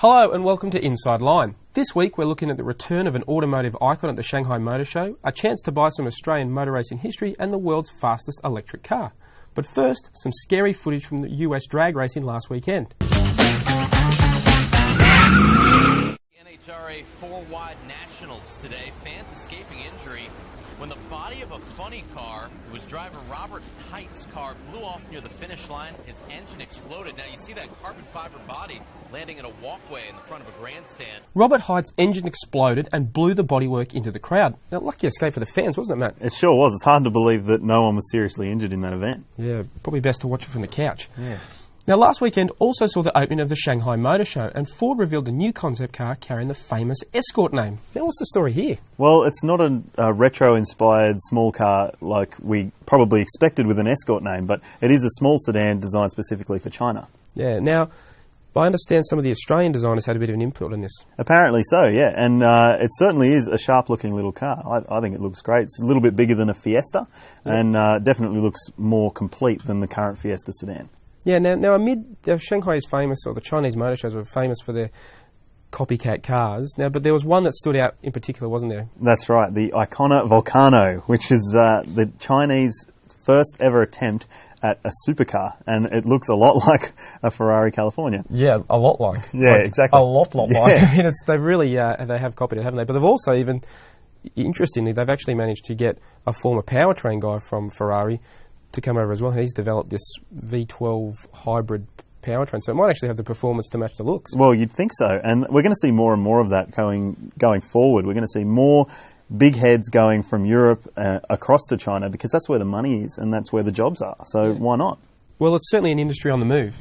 Hello and welcome to Inside Line. This week we're looking at the return of an automotive icon at the Shanghai Motor Show, a chance to buy some Australian motor racing history and the world's fastest electric car. But first, some scary footage from the US drag racing last weekend. NHRA 4-wide nationals today. Fans escaping injury when the body of a funny car, it was driver Robert Height's car, blew off near the finish line. His engine exploded. Now you see that carbon fiber body landing in a walkway in the front of a grandstand. Robert Height's engine exploded and blew the bodywork into the crowd. Now, lucky escape for the fans, wasn't it, Matt? It sure was. It's hard to believe that no one was seriously injured in that event. Yeah, probably best to watch it from the couch. Yeah. Now, last weekend also saw the opening of the Shanghai Motor Show, and Ford revealed a new concept car carrying the famous Escort name. Now, what's the story here? Well, it's not a retro-inspired small car like we probably expected with an Escort name, but it is a small sedan designed specifically for China. Yeah, now, I understand some of the Australian designers had a bit of an input on this. Apparently so, yeah, and it certainly is a sharp-looking little car. I think it looks great. It's a little bit bigger than a Fiesta, and definitely looks more complete than the current Fiesta sedan. Yeah, now Shanghai is famous, or the Chinese motor shows were famous for their copycat cars. Now, but there was one that stood out in particular, wasn't there? That's right, the Icona Volcano, which is the Chinese first ever attempt at a supercar, and it looks a lot like a Ferrari California. Yeah, a lot like. Yeah, like, exactly. A lot like. I mean, they really they have copied it, haven't they? But they've also interestingly, they've actually managed to get a former powertrain guy from Ferrari to come over as well. He's developed this V12 hybrid powertrain, so it might actually have the performance to match the looks. Well, you'd think so, and we're going to see more and more of that going forward. We're going to see more big heads going from Europe across to China, because that's where the money is and that's where the jobs are, so why not? Well, it's certainly an industry on the move.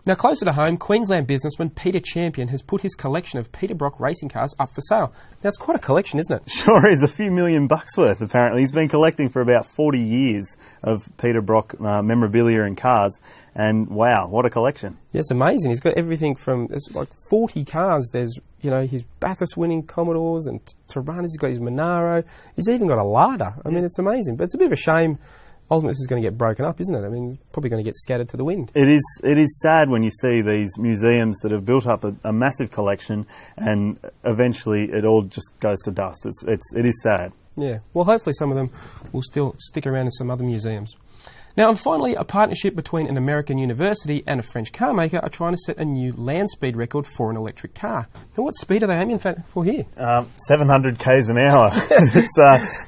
Now, closer to home, Queensland businessman Peter Champion has put his collection of Peter Brock racing cars up for sale. Now, it's quite a collection, isn't it? Sure is, a few $1 million worth, apparently. He's been collecting for about 40 years of Peter Brock memorabilia and cars, and wow, what a collection. Yeah, it's amazing. He's got everything from, there's like 40 cars. There's, his Bathurst-winning Commodores and Tiranas. He's got his Monaro. He's even got a Lada. I mean, it's amazing. But it's a bit of a shame. Ultimately, this is going to get broken up, isn't it? I mean, it's probably going to get scattered to the wind. It is sad when you see these museums that have built up a massive collection, and eventually it all just goes to dust. It is sad. Yeah. Well, hopefully some of them will still stick around in some other museums. Now, and finally, a partnership between an American university and a French car maker are trying to set a new land speed record for an electric car. Now, what speed are they aiming for here? 700 k's an hour.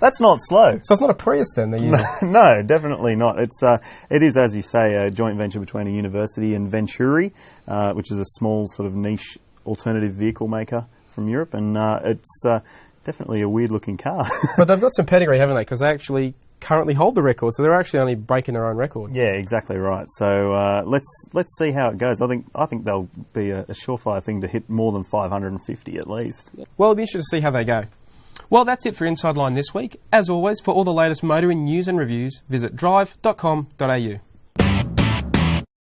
That's not slow. So it's not a Prius then they're using? No, definitely not. It is, as you say, a joint venture between a university and Venturi, which is a small sort of niche alternative vehicle maker from Europe, and it's definitely a weird-looking car. But they've got some pedigree, haven't they? Because they actually currently hold the record, so they're actually only breaking their own record. Yeah, exactly right. So let's see how it goes. I think they'll be a surefire thing to hit more than 550 at least. Well, it'll be interesting to see how they go. Well, that's it for Inside Line this week. As always, for all the latest motoring news and reviews, visit drive.com.au.